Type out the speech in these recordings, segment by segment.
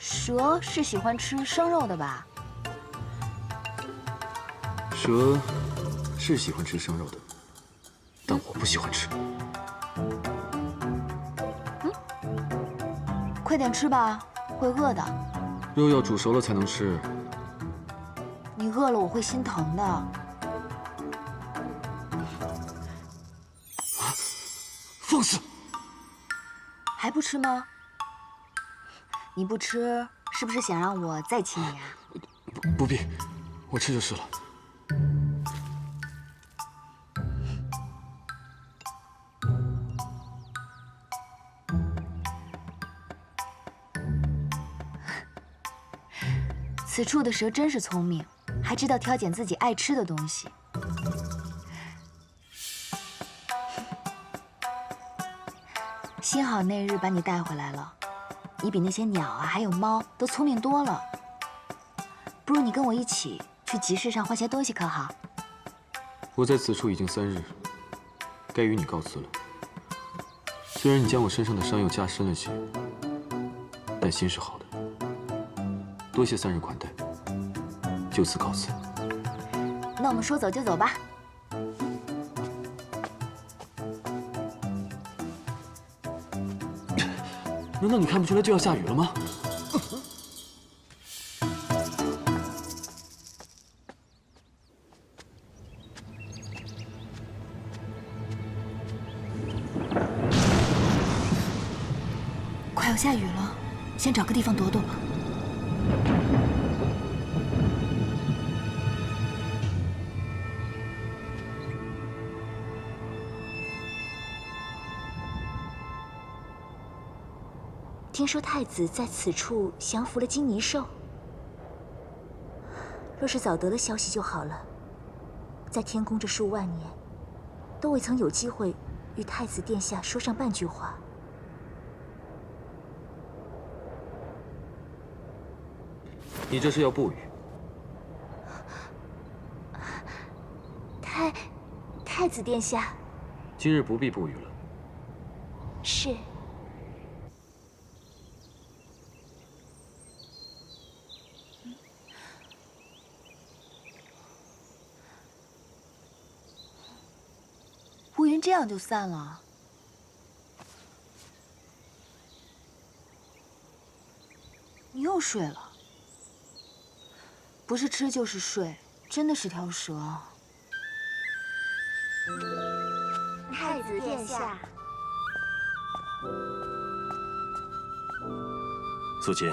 蛇是喜欢吃生肉的吧？蛇是喜欢吃生肉的，但我不喜欢吃。快点吃吧，会饿的。肉要煮熟了才能吃。你饿了我会心疼的。放肆！还不吃吗？你不吃，是不是想让我再亲你啊？不必，我吃就是了。此处的蛇真是聪明，还知道挑拣自己爱吃的东西。幸好那日把你带回来了，你比那些鸟啊还有猫都聪明多了。不如你跟我一起去集市上换些东西，可好？我在此处已经3日，该与你告辞了。虽然你将我身上的伤又加深了些，但心是好的。多谢3日款待，就此告辞。那我们说走就走吧。难道你看不出来就要下雨了吗？快要下雨了，先找个地方躲躲吧。听说太子在此处降服了金泥兽，若是早得了消息就好了。在天宫这数万年，都未曾有机会与太子殿下说上半句话。你这是要不语？太子殿下，今日不必不语了。是。乌云这样就散了。你又睡了，不是吃就是睡，真的是条蛇。太子殿下，素琴，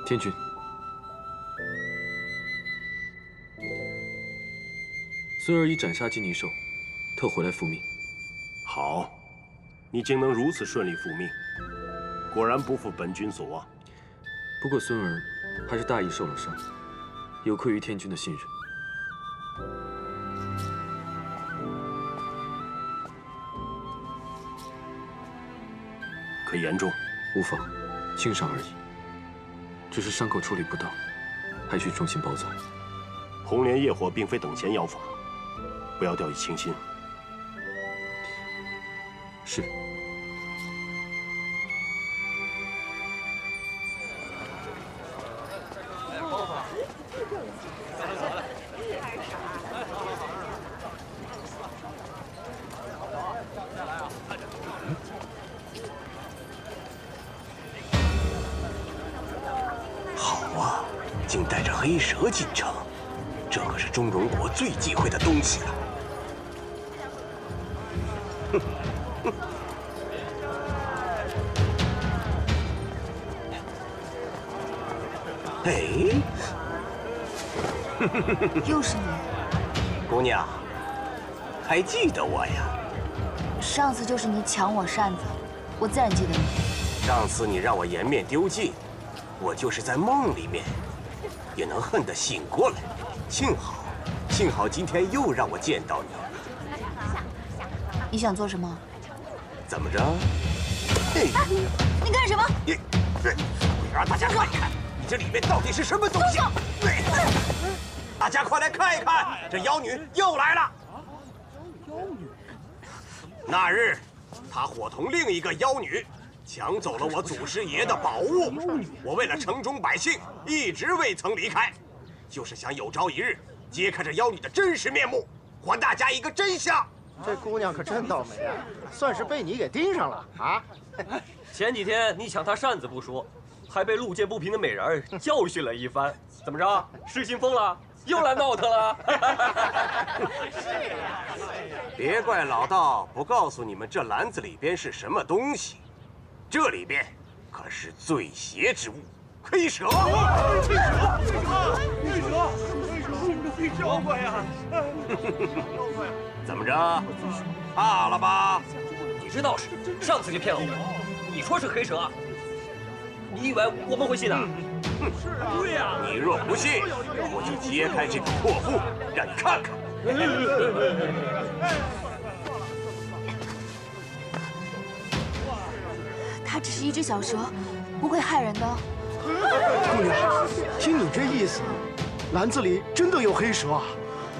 天君，孙儿已斩杀金泥兽，特回来复命。好，你竟能如此顺利复命，果然不负本君所望。不过孙儿还是大意受了伤，有愧于天君的信任。可严重？无妨，轻伤而已。只是伤口处理不当，还需重新包扎。红莲业火并非等闲妖法，不要掉以轻心。是。好啊，竟带着黑蛇进城，这可是中荣国最忌讳的东西了。哎，又是你，姑娘，还记得我呀？上次就是你抢我扇子，我自然记得你。上次你让我颜面丢尽，我就是在梦里面也能恨得醒过来。幸好今天又让我见到你。你想做什么？怎么着？哎，你干什么？我让大家看一看，你这里面到底是什么东西！大家快来看一看，这妖女又来了。那日，她伙同另一个妖女，抢走了我祖师爷的宝物。我为了城中百姓，一直未曾离开，就是想有朝一日揭开这妖女的真实面目，还大家一个真相。这姑娘可真倒霉啊，算是被你给盯上了啊！前几天你抢她扇子不说，还被路见不平的美人儿教训了一番，怎么着？失心疯了？又来闹腾了？别怪老道不告诉你们这篮子里边是什么东西，这里边可是最邪之物——黑蛇。黑妖怪呀！怎么着？怕了吧？你这道士上次就骗了我，你说是黑蛇，你以为我们会信啊？对呀。你若不信，我就揭开这个破布，让你看看。它只是一只小蛇，不会害人的。姑娘，听你这意思，篮子里真的有黑蛇啊？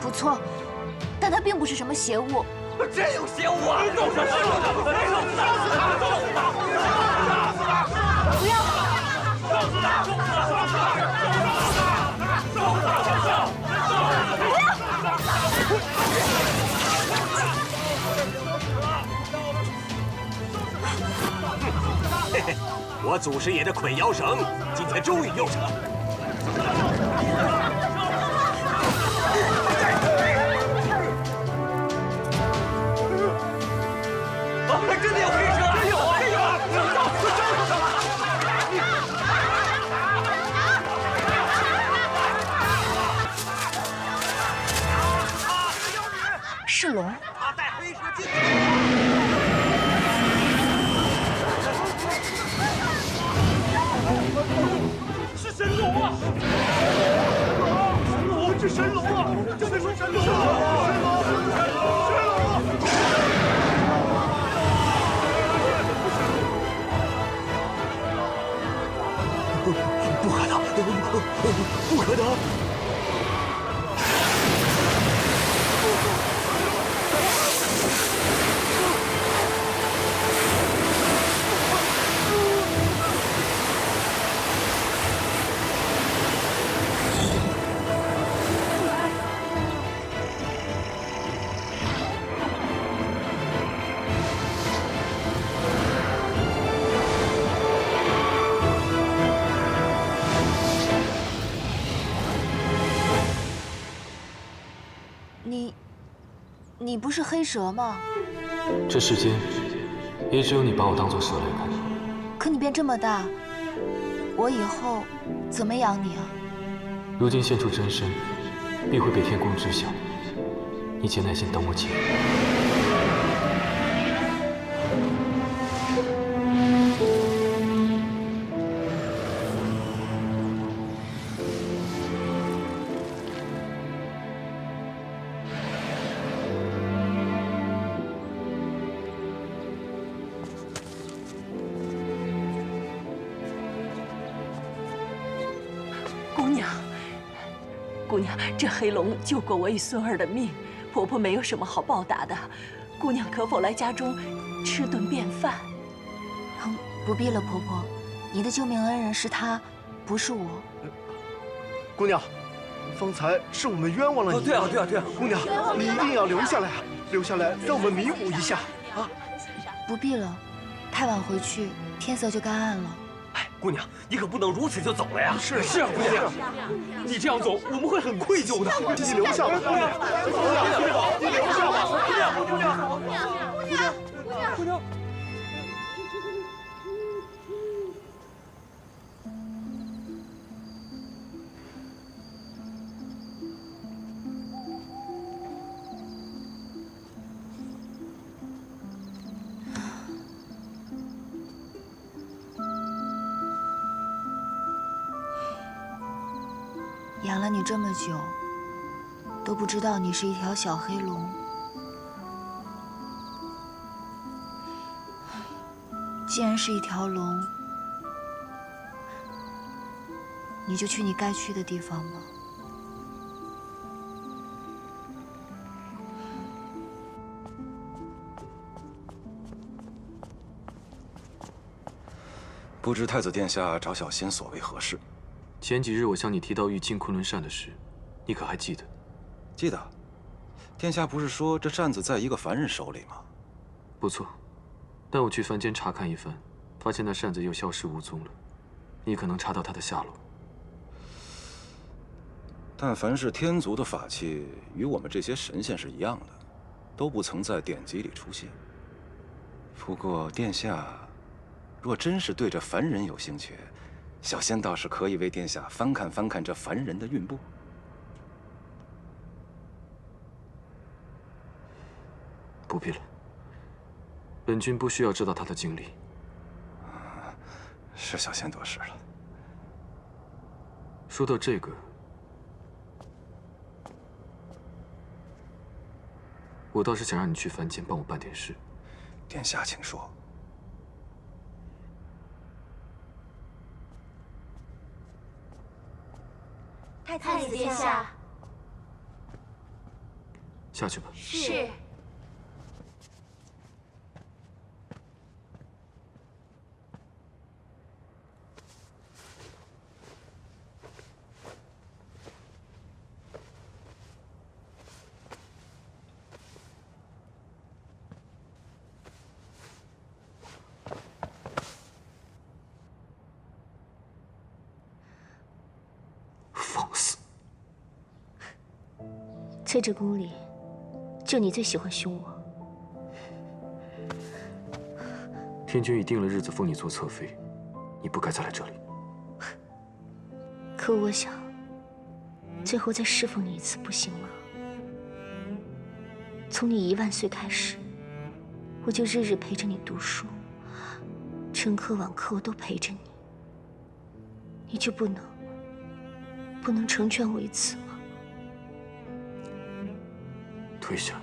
不错，但它并不是什么邪物。真有邪物啊！不要！嘿嘿，我祖师爷的捆妖绳今天终于用上了。真的有黑蛇！真有啊！真有啊！是龙。他带黑蛇进去。是神龙啊！神龙，是神龙啊！真的是神龙啊！神龙！不可能，不可能！你不是黑蛇吗？这世间也只有你把我当作蛇来看。可你变这么大，我以后怎么养你啊？如今现出真身，必会被天公知晓。你且耐心等我几日。姑娘，这黑龙救过我与孙儿的命，婆婆没有什么好报答的。姑娘可否来家中吃顿便饭？不必了，婆婆，你的救命恩人是他，不是我。姑娘，方才是我们冤枉了你。对啊！姑娘，你一定要留下来啊！留下来，让我们弥补一下啊！不必了，太晚回去，天色就该暗了。哎，姑娘，你可不能如此就走了呀！是啊，姑娘，你这样走，我们会很愧疚的。你留下吧，姑娘，你留下吧，姑娘。养了你这么久，都不知道你是一条小黑龙。既然是一条龙，你就去你该去的地方吧。不知太子殿下找小仙所为何事？前几日我向你提到欲进昆仑扇的事，你可还记得？记得。殿下不是说这扇子在一个凡人手里吗？不错，但我去凡间查看一番，发现那扇子又消失无踪了。你可能查到它的下落。但凡是天族的法器，与我们这些神仙是一样的，都不曾在典籍里出现。不过殿下若真是对这凡人有兴趣，小仙倒是可以为殿下翻看翻看这凡人的韵簿。不必了，本君不需要知道他的经历。是小仙多事了。说到这个，我倒是想让你去凡间帮我办点事。殿下，请说。太子殿下。下去吧。是。在这宫里，就你最喜欢凶我。天君已定了日子封你做侧妃，你不该再来这里。可我想，最后再侍奉你一次，不行吗？从你1万岁开始，我就日日陪着你读书，晨课晚课我都陪着你。你就不能成全我一次吗？退下。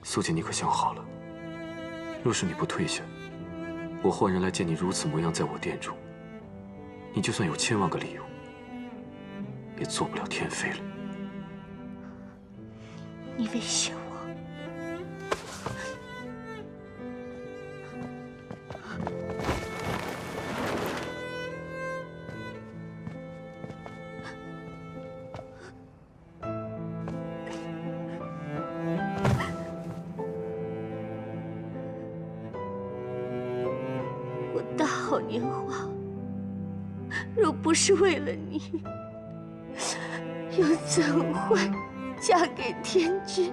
素锦，你可想好了？若是你不退下，我换人来见你如此模样，在我殿中，你就算有1000万个理由，也做不了天妃了。你威胁我？大好年华，若不是为了你，又怎会嫁给天君？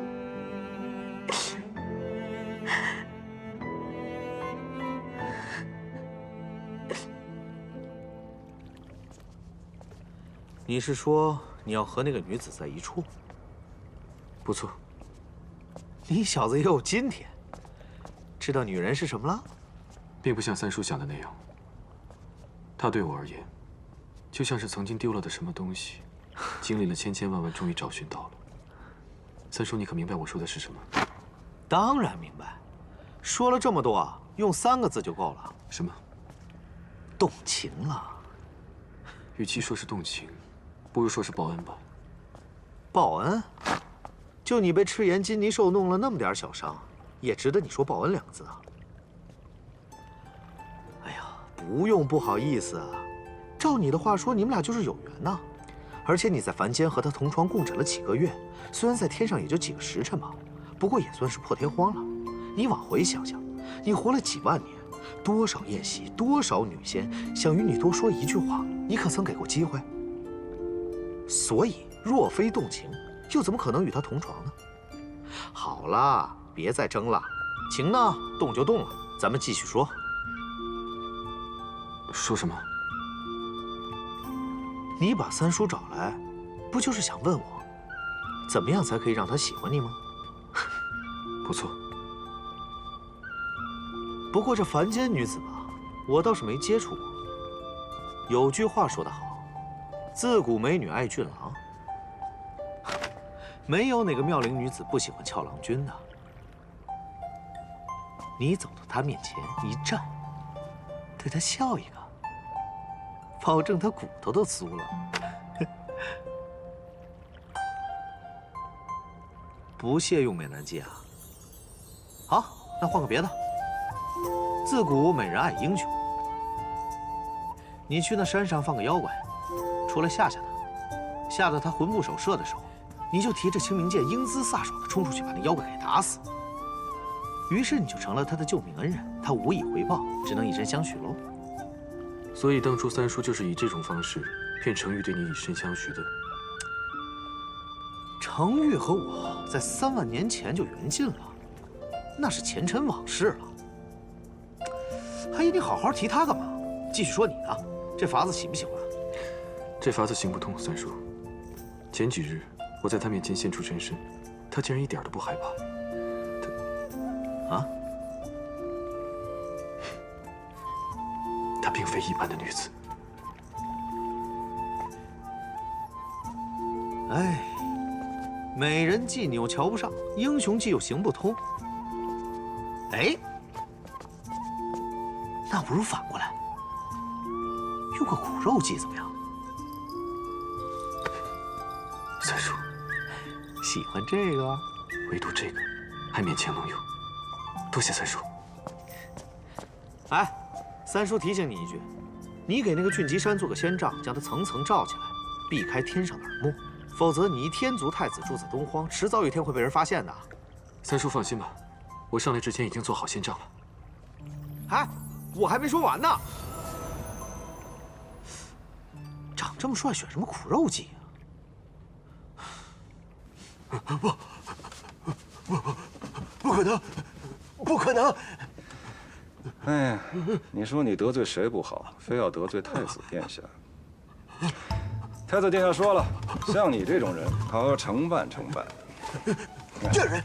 你是说你要和那个女子在一处？不错。你小子也有今天，知道女人是什么了？并不像三叔想的那样，他对我而言，就像是曾经丢了的什么东西，经历了千千万万，终于找寻到了。三叔，你可明白我说的是什么？当然明白，说了这么多，用3个字就够了。什么？动情了。与其说是动情，不如说是报恩吧。报恩？就你被赤炎金泥兽弄了那么点小伤，也值得你说报恩2个字啊？哎呀，不用不好意思啊。照你的话说，你们俩就是有缘呐。而且你在凡间和他同床共枕了几个月，虽然在天上也就几个时辰吧，不过也算是破天荒了。你往回想想，你活了几万年，多少宴席，多少女仙想与你多说一句话，你可曾给过机会？所以，若非动情，又怎么可能与他同床呢？好了，别再争了，情呢，动就动了，咱们继续说。说什么？你把三叔找来，不就是想问我，怎么样才可以让他喜欢你吗？不错。不过这凡间女子吧，我倒是没接触过。有句话说得好，自古美女爱俊郎，没有哪个妙龄女子不喜欢俏郎君的。你走到她面前一站，对她笑一个，保证她骨头都酥了。不屑用美男计啊？好，那换个别的。自古美人爱英雄，你去那山上放个妖怪，出来吓吓他，吓得他魂不守舍的时候，你就提着清明剑，英姿飒爽地冲出去，把那妖怪给打死。于是你就成了他的救命恩人，他无以回报，只能以身相许喽。所以当初三叔就是以这种方式骗程昱对你以身相许的。程昱和我在3万年前就缘尽了，那是前尘往事了。还一定好好提他干嘛？继续说你的，这法子行不行啊？这法子行不通，三叔。前几日我在他面前现出真身，他竟然一点都不害怕。她并非一般的女子。哎，美人计你又瞧不上，英雄计又行不通。哎，那不如反过来，用个苦肉计怎么样？三叔，喜欢这个？唯独这个还勉强能用。多谢三叔。哎，三叔提醒你一句，你给那个俊吉山做个仙帐，将它层层罩起来，避开天上的耳目，否则你一天族太子住在东荒，迟早有一天会被人发现的。三叔放心吧，我上来之前已经做好仙帐了。哎，我还没说完呢。长这么帅，选什么苦肉计啊？不可能，不可能！哎呀，你说你得罪谁不好，非要得罪太子殿下？太子殿下说了，像你这种人，好好承办承办。这人，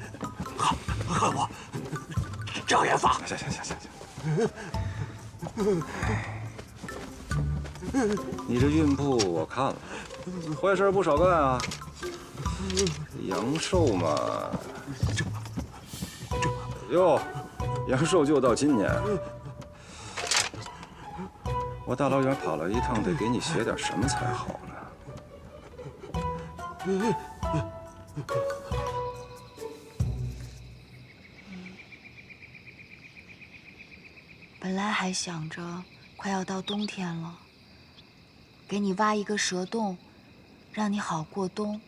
恨我，障眼法。行。你这运步我看了，坏事不少干啊。阳寿嘛，哟，阳寿就到今年。我大老远跑了一趟，得给你写点什么才好呢？本来还想着快要到冬天了，给你挖一个蛇洞，让你好过冬。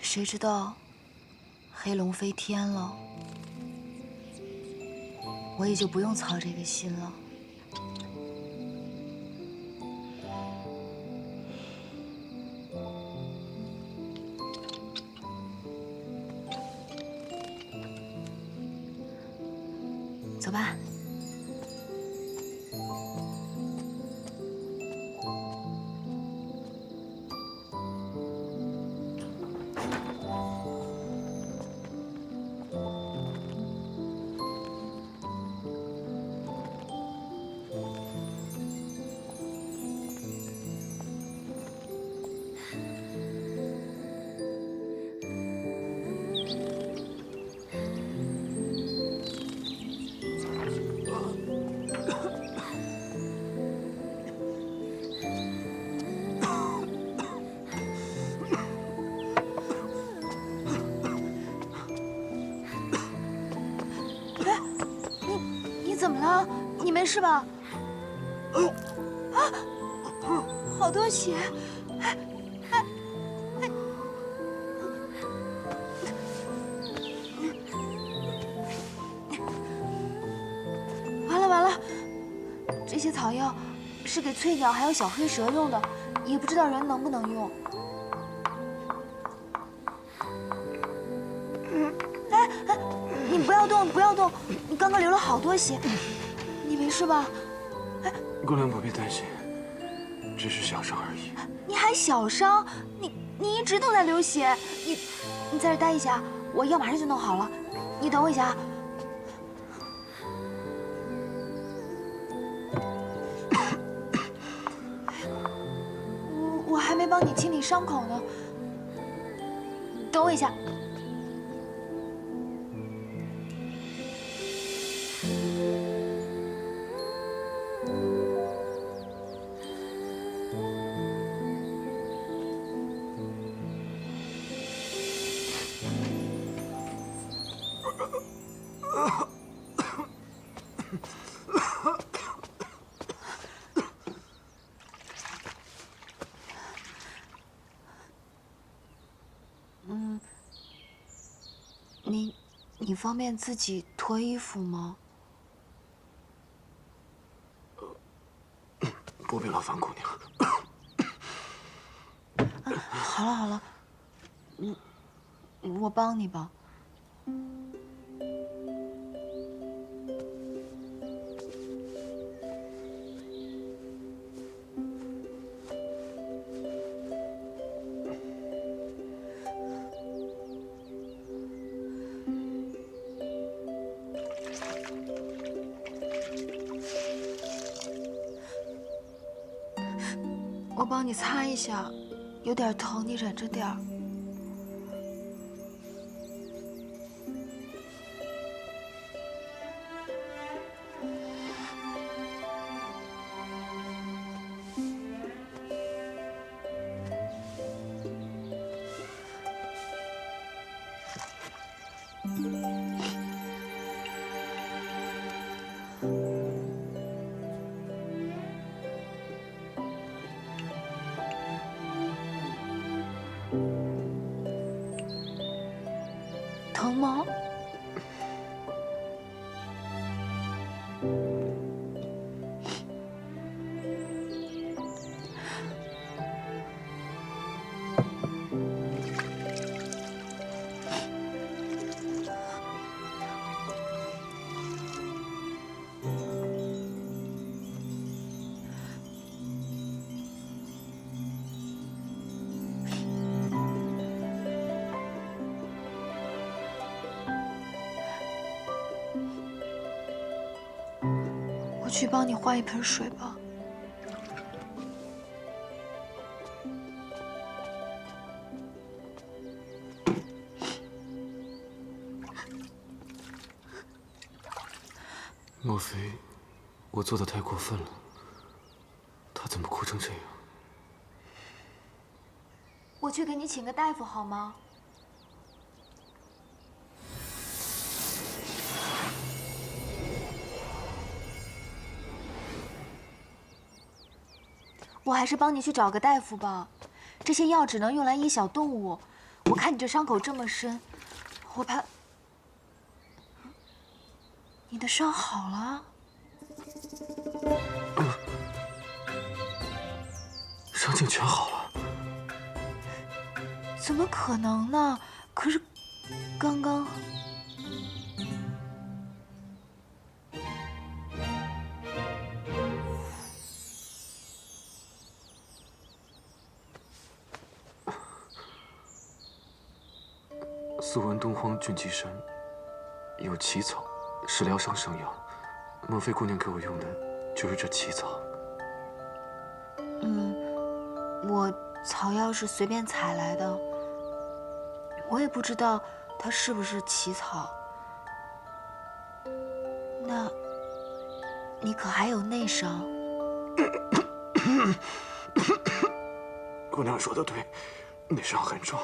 谁知道黑龙飞天了，我也就不用操这个心了。走吧。怎么了？你没事吧？啊！好多血！完了完了！这些草药是给翠鸟还有小黑蛇用的，也不知道人能不能用。你不要动，不要动！你刚刚流了好多血，你没事吧？姑娘不必担心，只是小伤而已。你还小伤？你一直都在流血，你在这待一下，我药马上就弄好了。你等我一下。我还没帮你清理伤口呢，等我一下。你方便自己脱衣服吗？不必劳烦姑娘。好了好了，我帮你吧。我帮你擦一下，有点疼，你忍着点儿。疼吗？我去帮你换一盆水吧。莫非我做的太过分了？他怎么哭成这样？我去给你请个大夫好吗？我还是帮你去找个大夫吧，这些药只能用来医小动物。我看你这伤口这么深，我怕你的伤好了。伤竟全好了？怎么可能呢？可是刚刚……素闻东荒俊极山有奇草，是疗伤圣药。莫非姑娘给我用的就是这奇草？我草药是随便采来的，我也不知道它是不是奇草。那，你可还有内伤？姑娘说的对，内伤很重。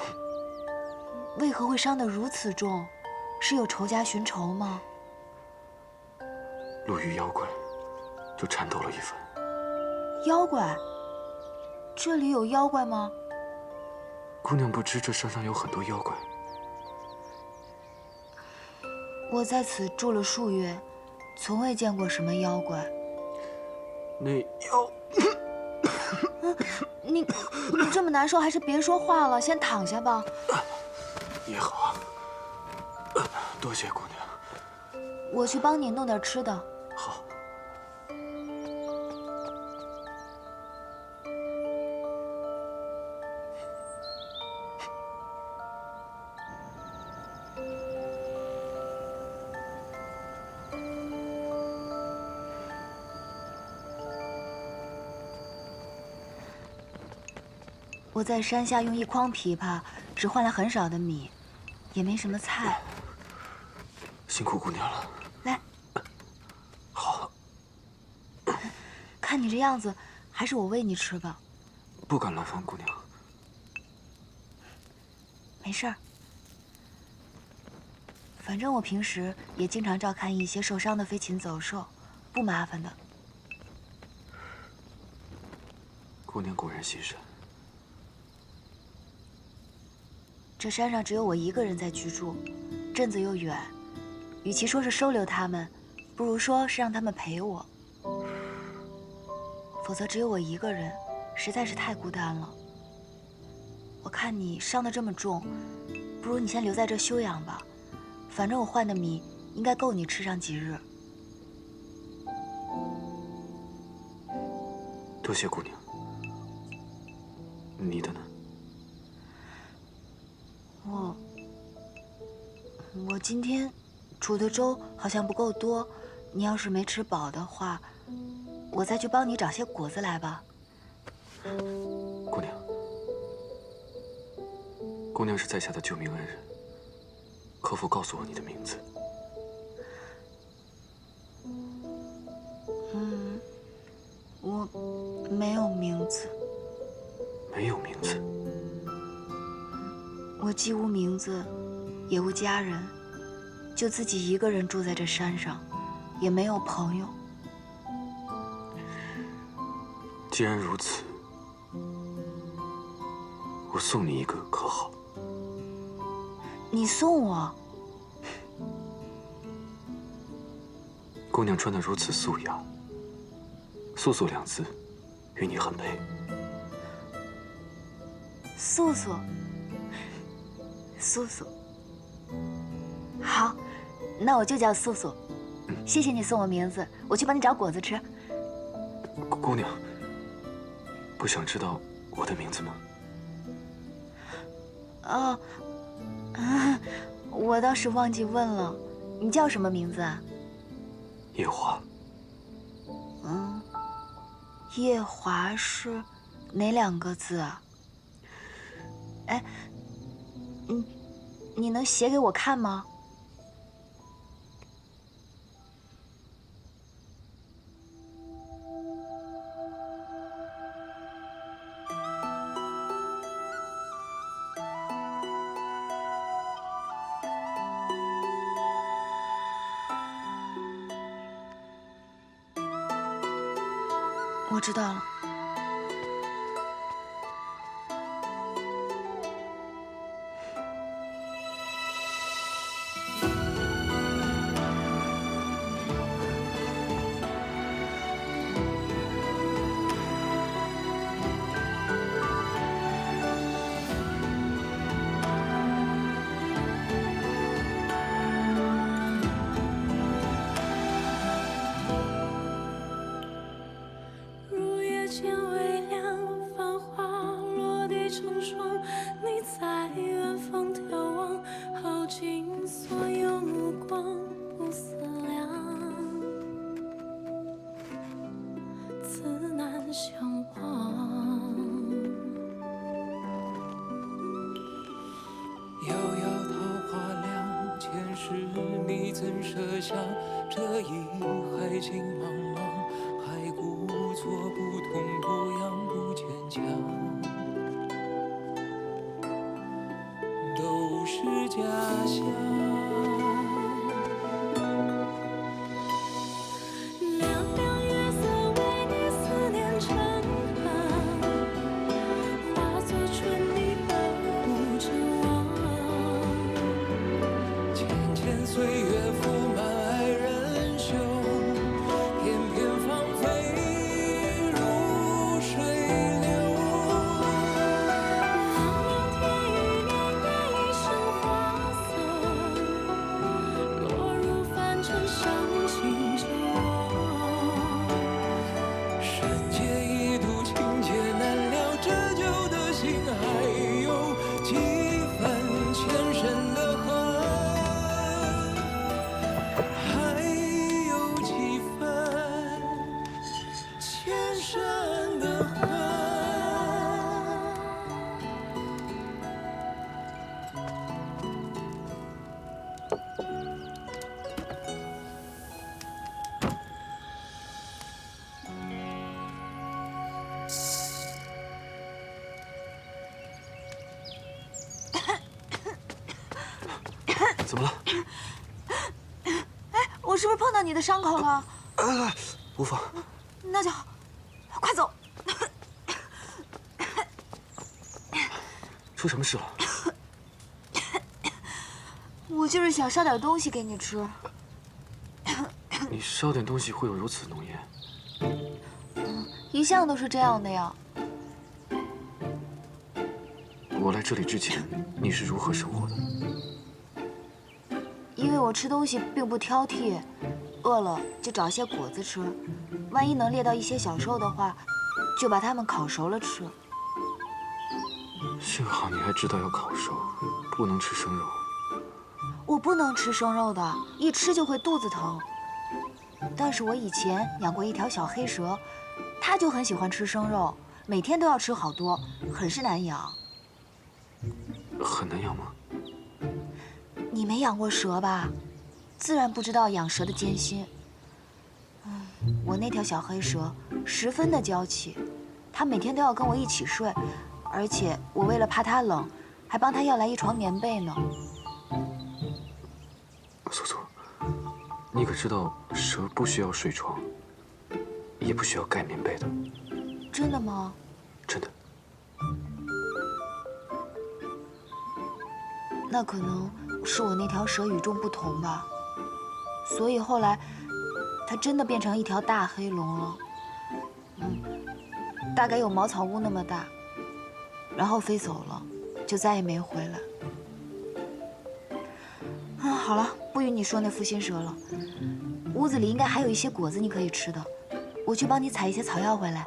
为何会伤得如此重？是有仇家寻仇吗？路遇妖怪，就缠斗了一番。妖怪？这里有妖怪吗？姑娘不知这山上有很多妖怪。我在此住了数月，从未见过什么妖怪。那妖……你这么难受，还是别说话了，先躺下吧。也好，多谢姑娘。我去帮你弄点吃的。好。我在山下用一筐枇杷，只换了很少的米，也没什么菜。辛苦姑娘了。来。好。看你这样子，还是我喂你吃吧。不敢劳烦姑娘。没事儿。反正我平时也经常照看一些受伤的飞禽走兽，不麻烦的。姑娘果然心善。这山上只有我一个人在居住，镇子又远，与其说是收留他们，不如说是让他们陪我。否则只有我一个人，实在是太孤单了。我看你伤得这么重，不如你先留在这休养吧。反正我换的米应该够你吃上几日。多谢姑娘。你的呢？我今天煮的粥好像不够多，你要是没吃饱的话，我再去帮你找些果子来吧。姑娘，姑娘是在下的救命恩人，可否告诉我你的名字？我没有名字。没有名字。我既无名字，也无家人，就自己一个人住在这山上，也没有朋友。既然如此，我送你一个，可好？你送我？姑娘穿得如此素雅，素素两字，与你很配。素素，素素，好，那我就叫素素。谢谢你送我名字，我去帮你找果子吃。姑娘，不想知道我的名字吗？哦，我倒是忘记问了，你叫什么名字啊？夜华。夜华是哪两个字啊？哎，你能写给我看吗？我知道了。你怎设下这一海情茫茫，还故作不痛不痒不坚强，都是假象。岁月覆满爱人袖，翩翩芳菲如水流。茫茫天与年月一生花色，落入凡尘伤情酒窝。深劫一度情劫难了，这旧的心还有几分前生的恨。怎么了？我是不是碰到你的伤口了？无妨。那就好，快走。出什么事了？我就是想烧点东西给你吃。你烧点东西会有如此浓烟？一向都是这样的呀。我来这里之前，你是如何生活的？因为我吃东西并不挑剔，饿了就找些果子吃，万一能猎到一些小兽的话，就把它们烤熟了吃。幸好你还知道要烤熟，不能吃生肉。我不能吃生肉的，一吃就会肚子疼。但是我以前养过一条小黑蛇，它就很喜欢吃生肉，每天都要吃好多，很是难养。很难养吗？你没养过蛇吧？自然不知道养蛇的艰辛。我那条小黑蛇十分的娇气，它每天都要跟我一起睡，而且我为了怕它冷，还帮它要来一床棉被呢。素素，你可知道蛇不需要睡床，也不需要盖棉被的？真的吗？真的。那可能是我那条蛇与众不同吧，所以后来它真的变成一条大黑龙了。大概有茅草屋那么大，然后飞走了，就再也没回来。好了，不与你说那负心蛇了。屋子里应该还有一些果子你可以吃的，我去帮你采一些草药回来。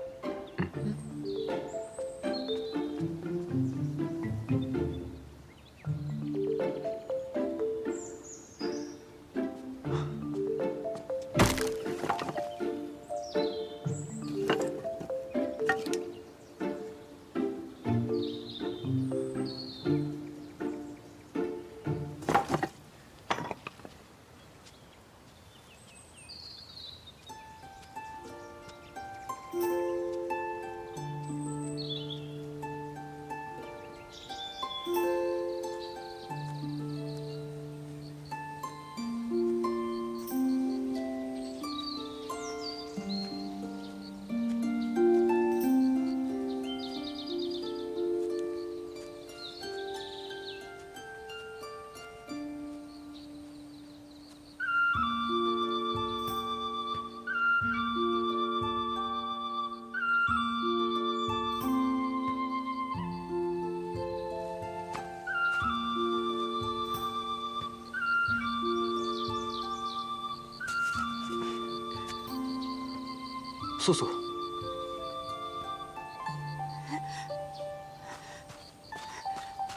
素素，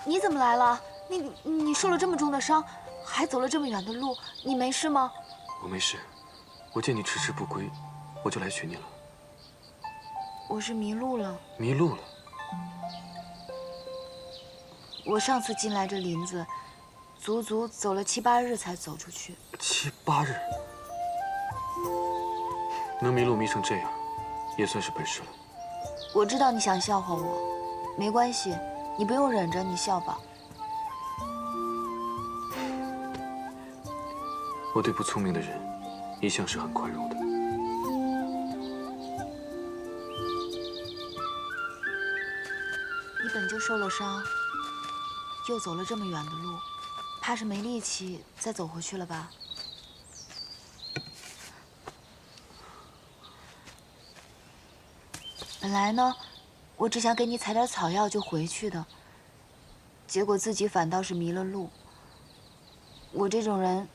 你怎么来了？你受了这么重的伤，还走了这么远的路，你没事吗？我没事，我见你迟迟不归，我就来寻你了。我是迷路了。迷路了？我上次进来这林子，足足走了7、8日才走出去。7、8日，能迷路迷成这样，也算是本事了。我知道你想笑话我，没关系，你不用忍着，你笑吧。我对不聪明的人，一向是很宽容的。你本就受了伤，又走了这么远的路，怕是没力气再走回去了吧？本来呢，我只想给你采点草药就回去的，结果自己反倒是迷了路。我这种人，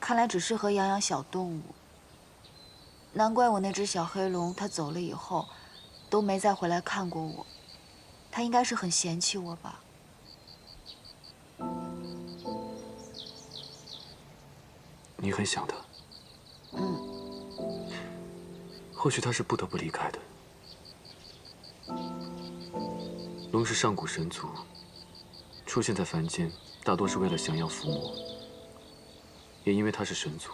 看来只适合养养小动物。难怪我那只小黑龙，它走了以后，都没再回来看过我。它应该是很嫌弃我吧？你很想他？或许他是不得不离开的。龙是上古神族，出现在凡间，大多是为了降妖伏魔。也因为他是神族，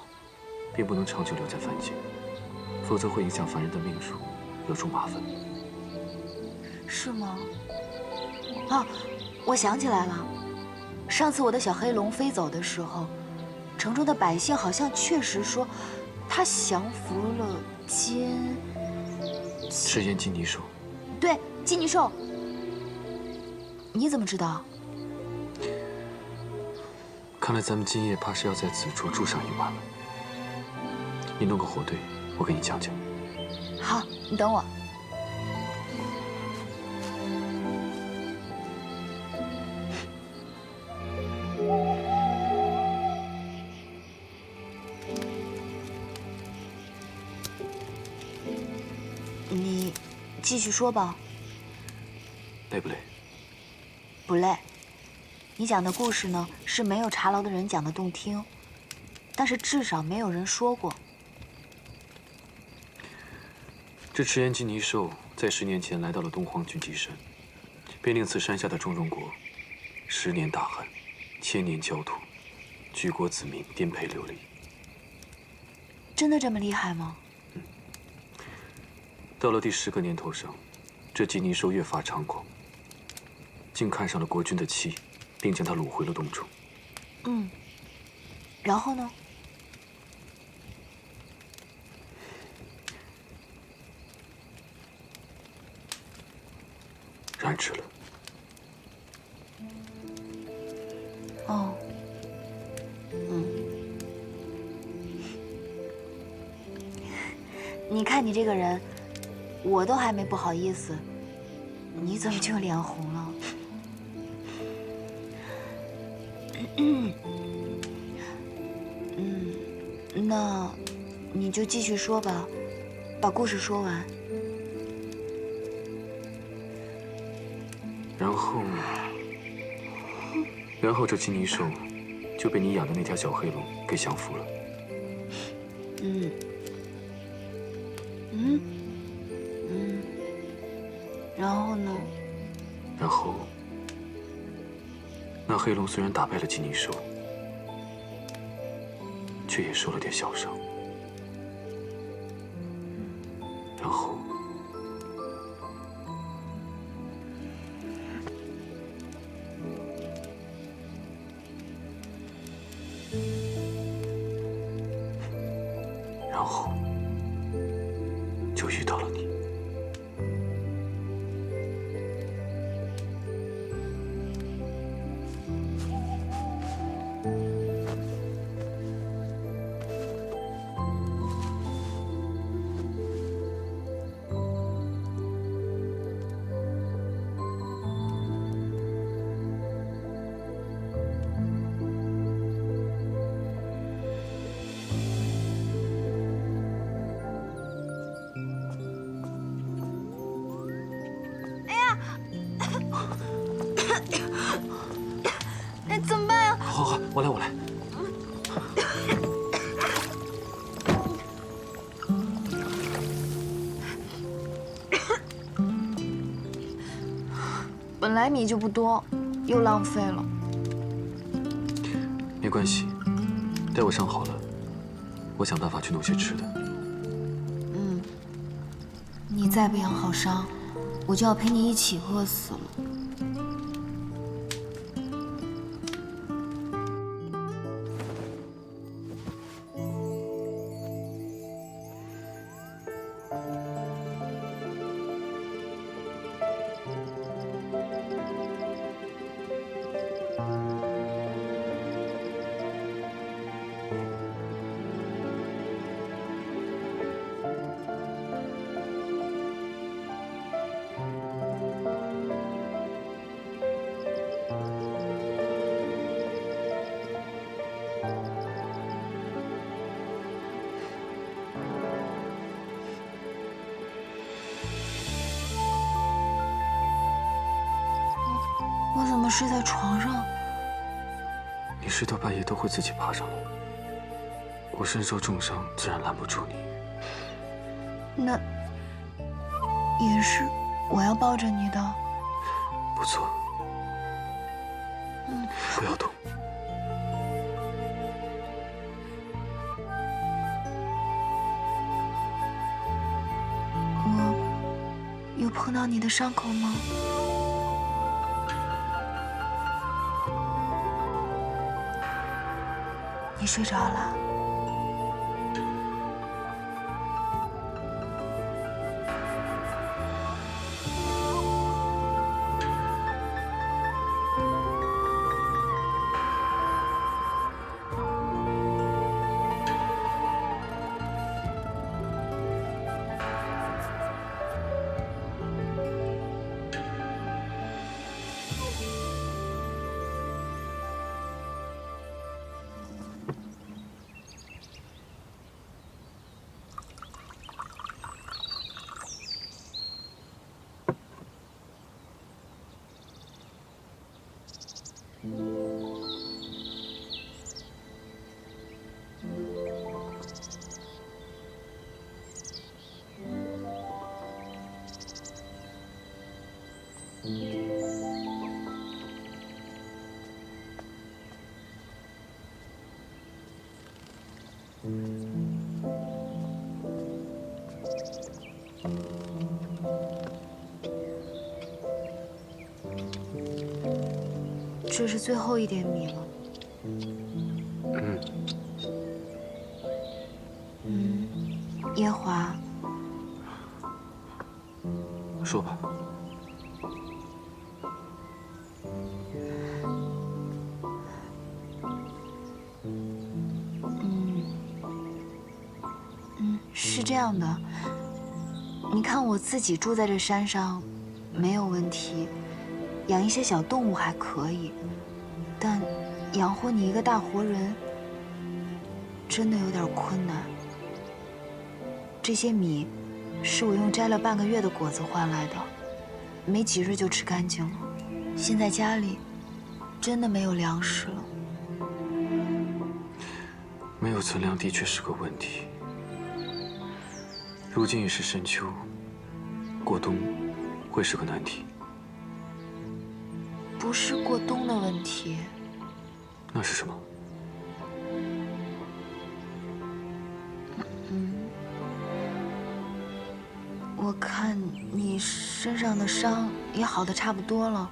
并不能长久留在凡间，否则会影响凡人的命数，惹出麻烦。是吗？啊，我想起来了，上次我的小黑龙飞走的时候，城中的百姓好像确实说，他降服了赤焰金泥兽。对，金泥兽。你怎么知道？看来咱们今夜怕是要在此处住上一晚了。你弄个火堆，我给你讲讲。好，你等我。你继续说吧。累不累？不累。你讲的故事呢，是没有茶楼的人讲的动听，但是至少没有人说过。这赤焰金泥兽在10年前来到了东荒俊极山，便令此山下的中荣国10年大旱，千年焦土，举国子民颠沛流离。真的这么厉害吗？到了第10个年头上，这金泥兽越发猖狂，竟看上了国君的妻，并将她掳回了洞中。然后呢？染指了。哦，你看你这个人，我都还没不好意思，你怎么就脸红了？那你就继续说吧，把故事说完。然后这金泥兽就被你养的那条小黑龙给降服了。然后呢？然后，那黑龙虽然打败了金泥兽，却也受了点小伤。然后，就遇到了你。哎，怎么办呀？好，我来。本来米就不多，又浪费了。没关系，待我伤好了，我想办法去弄些吃的。你再不养好伤，我就要陪你一起饿死了。我怎么睡在床上？你睡到半夜都会自己爬上来，我身受重伤，自然拦不住你。那也是我要抱着你的。不错。不要动。我有碰到你的伤口吗？你睡着了？这是最后一点米了。夜华，说吧。是这样的，你看我自己住在这山上，没有问题，养一些小动物还可以，但养活你一个大活人，真的有点困难。这些米是我用摘了半个月的果子换来的，没几日就吃干净了。现在家里真的没有粮食了。没有存粮的确是个问题。如今已是深秋，过冬会是个难题。不是过冬的问题，那是什么？我看你身上的伤也好的差不多了，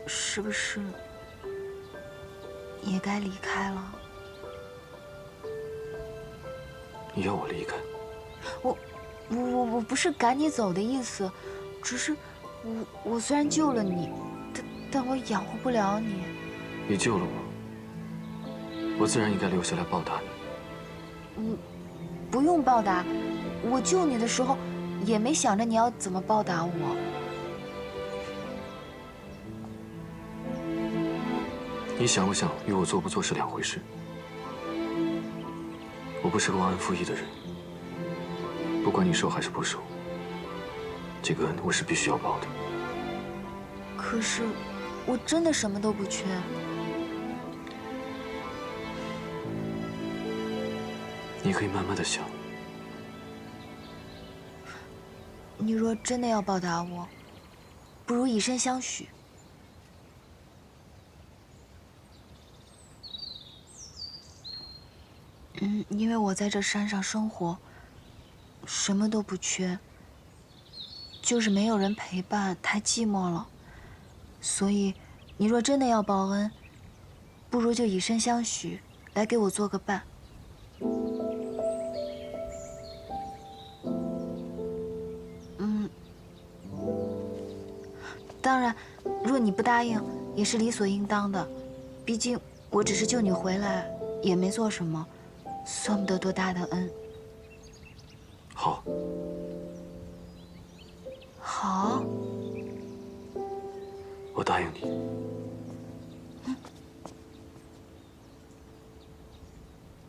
是不是也该离开了？你要我离开？我不是赶你走的意思，只是我虽然救了你，但我养活不了你。你救了我，我自然应该留下来报答你。不用报答，我救你的时候也没想着你要怎么报答我。你想不想与我做不做是两回事。我不是个忘恩负义的人，不管你收还是不收，这个恩我是必须要报的。可是，我真的什么都不缺。你可以慢慢的想。你若真的要报答我，不如以身相许。因为我在这山上生活，什么都不缺，就是没有人陪伴，太寂寞了。所以，你若真的要报恩，不如就以身相许，来给我做个伴。当然，若你不答应，也是理所应当的。毕竟我只是救你回来，也没做什么，算不得多大的恩。好。好。我答应你。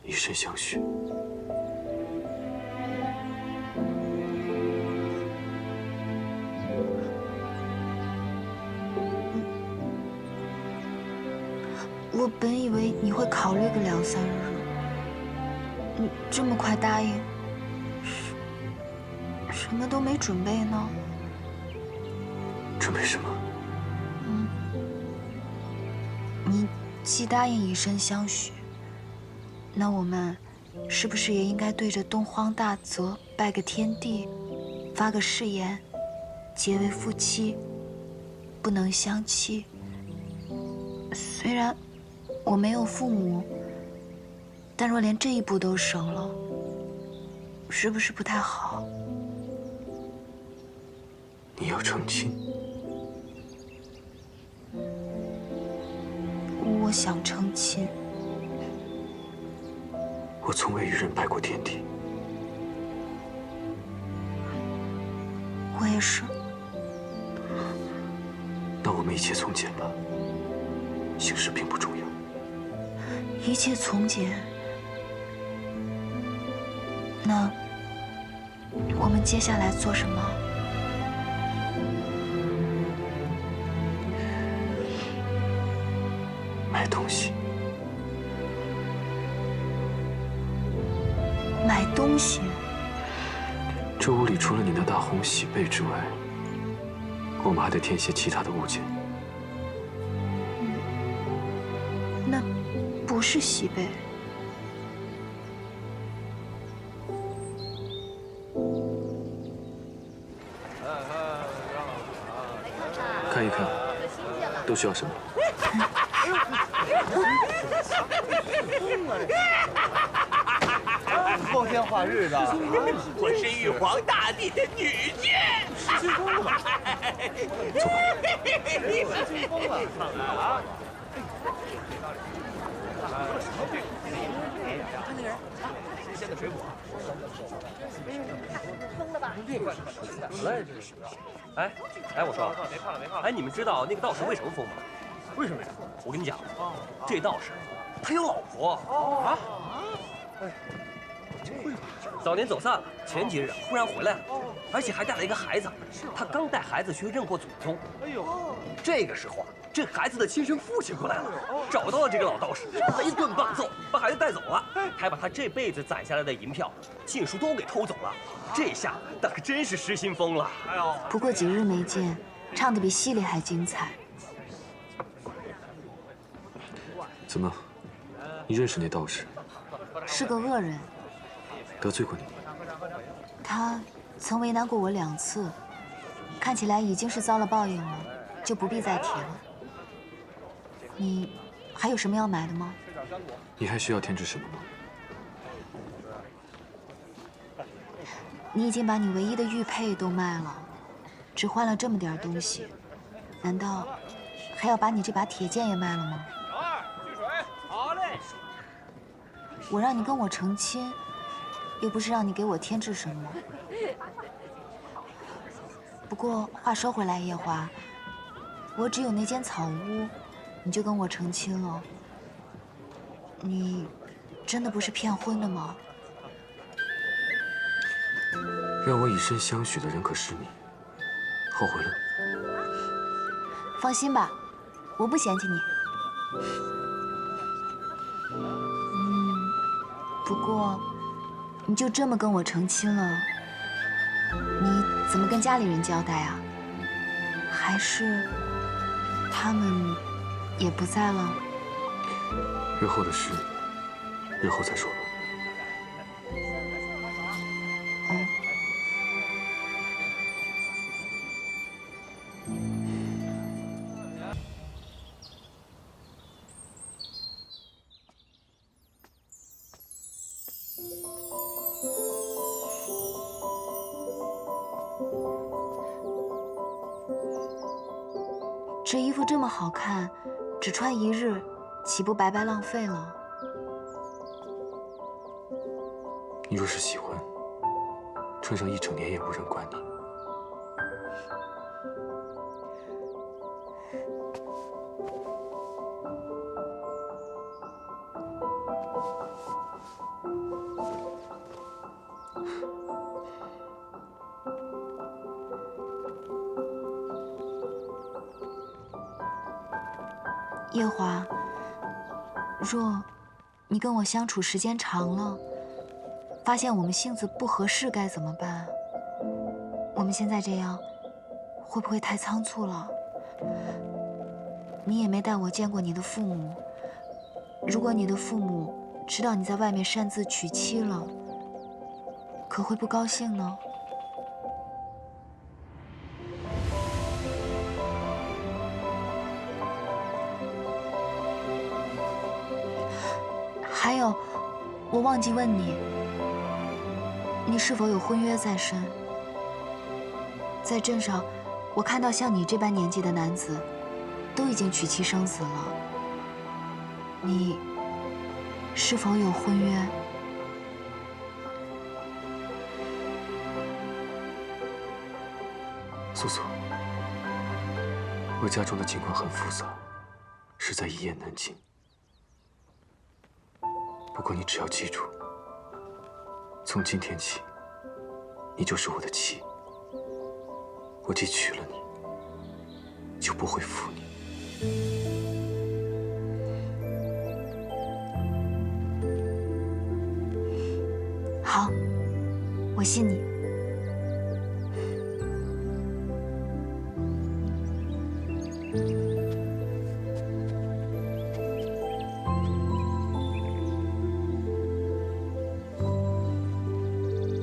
以身相许。我本以为你会考虑个2、3日，你这么快答应，什么都没准备呢？准备什么？你既答应以身相许，那我们是不是也应该对着东荒大泽拜个天地，发个誓言，结为夫妻，不能相弃？虽然我没有父母，但若连这一步都省了，是不是不太好？你要成亲？我想成亲。我从未与人拜过天地。我也是。那我们一切从简吧，形式并不重要。一切从简。那我们接下来做什么？买东西。买东西？这屋里除了你那大红喜被之外，我们还得添些其他的物件。那不是喜被。看一看，都需要什么？光天化日的，我是玉皇大帝的女婿。走吧。疯了！啊！看那个人，新鲜的水果。疯了吧？来，这是。哎，我说，哎，你们知道那个道士为什么疯吗？为什么呀？我跟你讲，这道士他有老婆啊。早年走散了，前几日忽然回来了，而且还带了一个孩子。他刚带孩子去认过祖宗。哎呦，这个时候啊，这孩子的亲生父亲过来了，找到了这个老道士，一顿棒揍，把孩子带走了，还把他这辈子攒下来的银票、禁书都给偷走了。这下那可真是失心疯了。哎呦，不过几日没见，唱得比戏里还精彩。怎么，你认识那道士？是个恶人。得罪过你？他曾为难过我2次，看起来已经是遭了报应了，就不必再提了。你还有什么要买的吗？你还需要添置什么吗？你已经把你唯一的玉佩都卖了，只换了这么点东西，难道还要把你这把铁剑也卖了吗？小二，去水。好嘞。我让你跟我成亲，又不是让你给我添置什么。不过话说回来，夜华，我只有那间草屋，你就跟我成亲了？你真的不是骗婚的吗？让我以身相许的人可是你，后悔了？放心吧，我不嫌弃你。不过你就这么跟我成亲了，你怎么跟家里人交代啊？还是他们也不在了？日后的事，日后再说吧。这衣服这么好看，只穿1日，岂不白白浪费了？你若是喜欢，穿上1整年也无人管你。夜华，若你跟我相处时间长了，发现我们性子不合适该怎么办？我们现在这样，会不会太仓促了？你也没带我见过你的父母，如果你的父母知道你在外面擅自娶妻了，可会不高兴呢？还有，我忘记问你，你是否有婚约在身？在镇上，我看到像你这般年纪的男子，都已经娶妻生子了。你是否有婚约？素素，我家中的情况很复杂，实在一言难尽。不过你只要记住，从今天起，你就是我的妻。我既娶了你，就不会负你。好，我信你。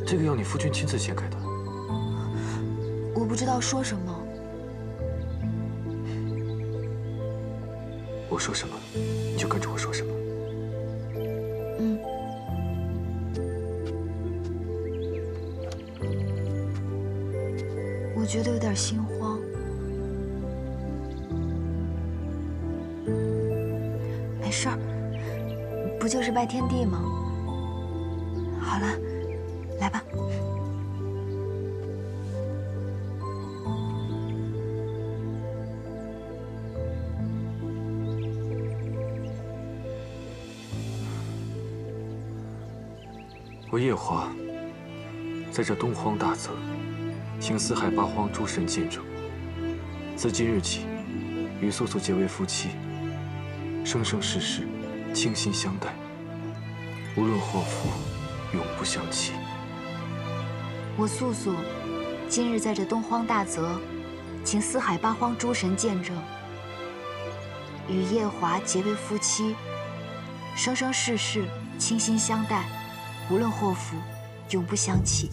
这个要你夫君亲自签开的。我不知道说什么。我说什么，你就跟着我说什么。嗯。我觉得有点心慌。没事儿，不就是拜天地吗？好了，来吧。我夜华在这东荒大泽，请四海八荒诸神见证，自今日起，与素素结为夫妻，生生世世倾心相待，无论祸福，永不相弃。我素素今日在这东荒大泽，请四海八荒诸神见证，与夜华结为夫妻，生生世世倾心相待，无论祸福，永不相弃。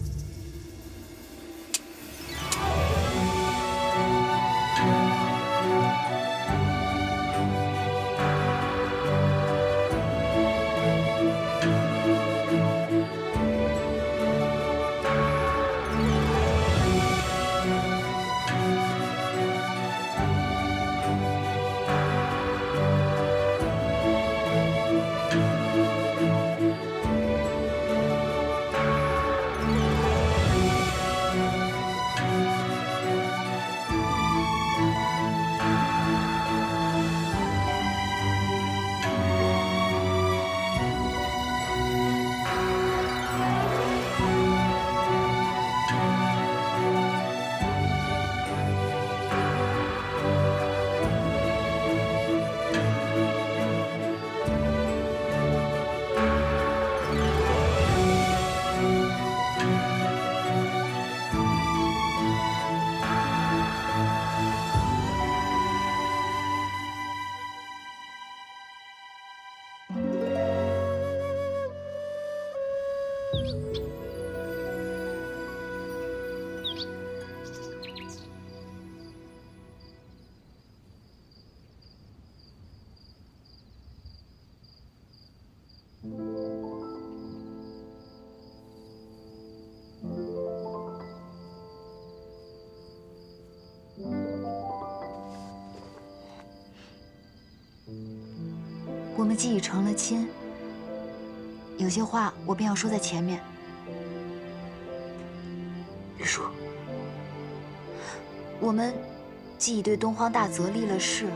我们既已成了亲，有些话我便要说在前面。你说。我们既已对东荒大泽立了誓，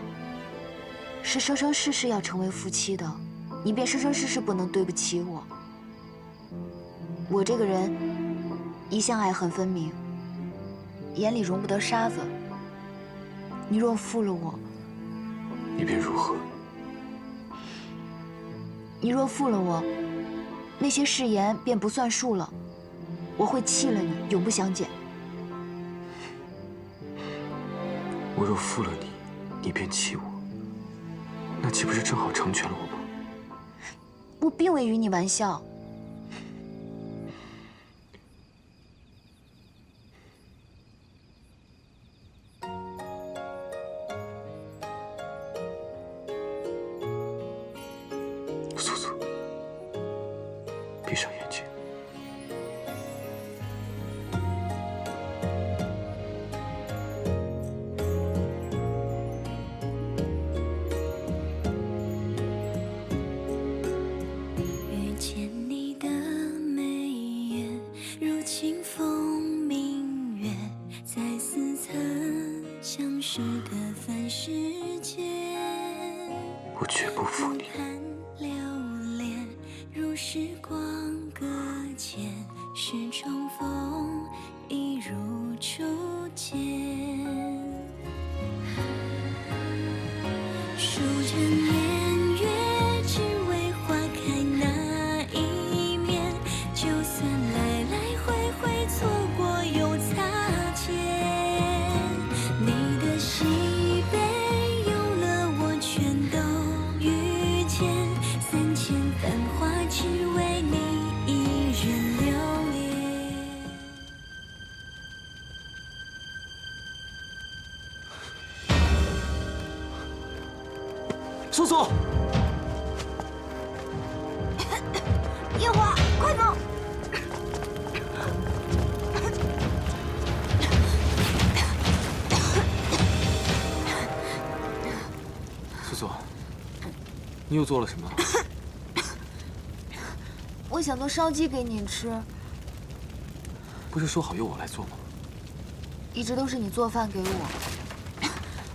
是生生世世要成为夫妻的，你便生生世世不能对不起我。我这个人一向爱恨分明，眼里容不得沙子。你若负了我，你便如何？你若负了我，那些誓言便不算数了，我会弃了你，永不相见。我若负了你，你便弃我，那岂不是正好成全了我吗？我并未与你玩笑。素素，辜负你。流连如时光搁浅，是重逢一如初见。数着年月，只为花开那一面。就算来来回回错过又擦肩，你的喜悲有了我全都遇见。3000繁华，只为你一人留恋。苏苏，夜华，快走！苏苏，你又做了什么？我想做烧鸡给你吃，不是说好由我来做吗？一直都是你做饭给我，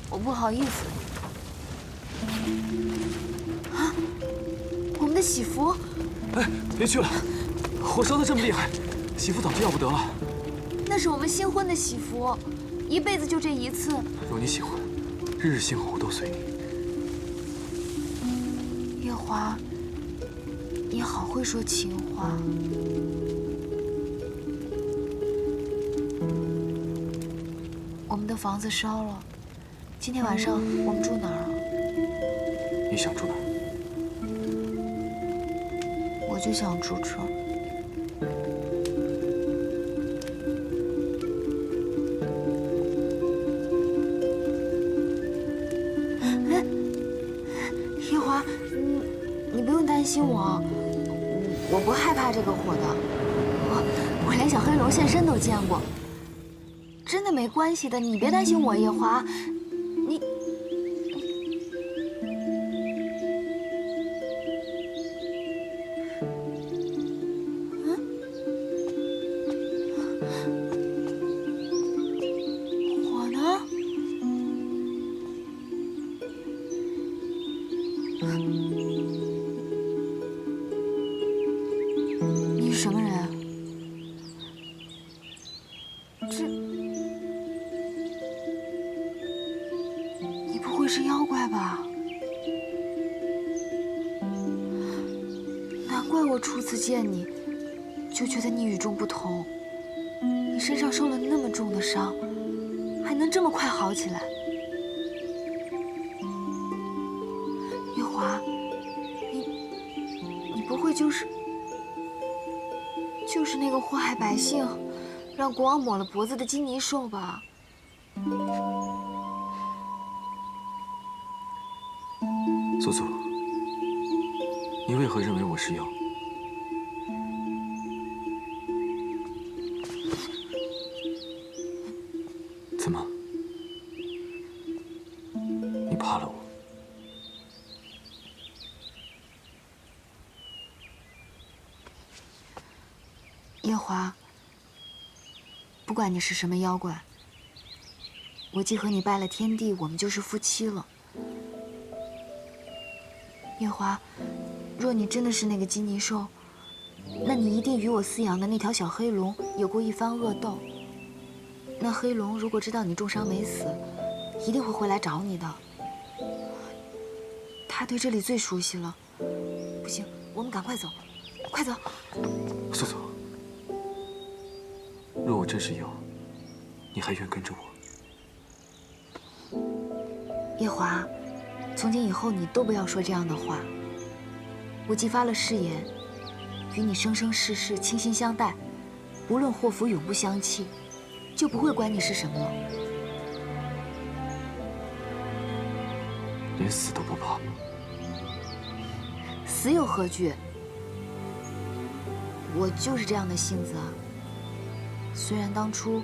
我不好意思。啊，我们的喜服！哎，别去了，火烧得这么厉害，喜服早就要不得了。那是我们新婚的喜服，一辈子就这一次。若你喜欢，日日星火都随你。月华，你好会说情话。我们的房子烧了，今天晚上我们住哪儿啊？你想住哪儿？我就想住这儿。哎，夜华，你不用担心我，我不害怕这个火的。我连小黑龙现身都见过，真的没关系的，你别担心我，夜华。你。火呢？你是什么人啊？你不会是妖怪吧？难怪我初次见你，就觉得你与众不同。你身上受了那么重的伤，还能这么快好起来。月华，你不会就是那个祸害百姓，让国王抹了脖子的金泥兽吧？苏苏，你为何认为我是妖？怎么？你怕了我？夜华，不管你是什么妖怪，我既和你拜了天地，我们就是夫妻了。夜华，若你真的是那个金泥兽，那你一定与我饲养的那条小黑龙有过一番恶斗。那黑龙如果知道你重伤没死，一定会回来找你的。他对这里最熟悉了。不行，我们赶快走，快走！苏苏，若我真是妖，你还愿跟着我？夜华，从今以后你都不要说这样的话。我既发了誓言，与你生生世世倾心相待，无论祸福永不相弃，就不会管你是什么了。连死都不怕吗？死有何惧？我就是这样的性子啊。虽然当初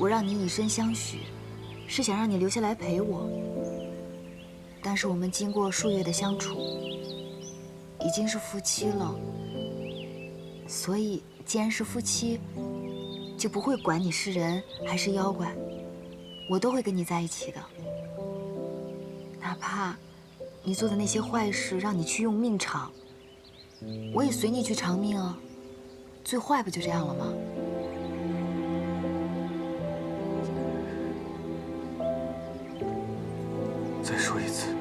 我让你以身相许，是想让你留下来陪我，但是我们经过数月的相处，已经是夫妻了。所以，既然是夫妻，就不会管你是人还是妖怪，我都会跟你在一起的。哪怕你做的那些坏事，让你去用命偿，我也随你去偿命啊。最坏不就这样了吗？再说一次。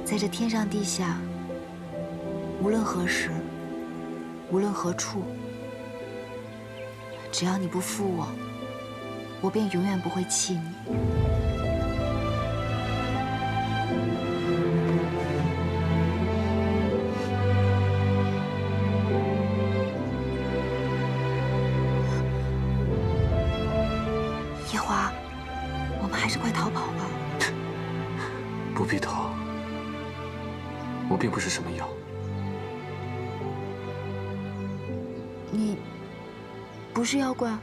在这天上地下，无论何时，无论何处，只要你不负我，我便永远不会弃你。夜华，我们还是快逃跑吧。不必逃，我并不是什么妖。你不是妖怪？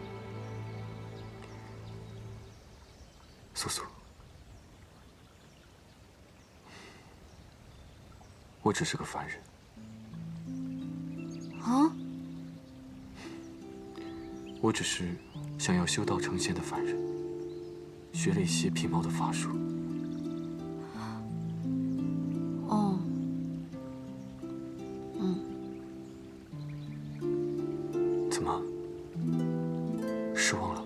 素素，我只是个凡人。啊？我只是想要修道成仙的凡人，学了一些皮毛的法术。哦，嗯。怎么？失望了？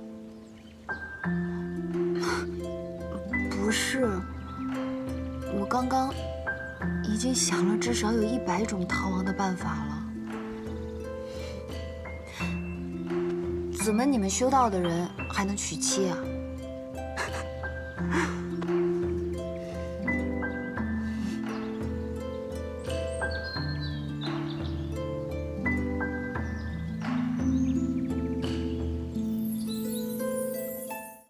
不是，我刚刚已经想了至少有100种逃亡的办法了。怎么你们修道的人还能娶妻啊？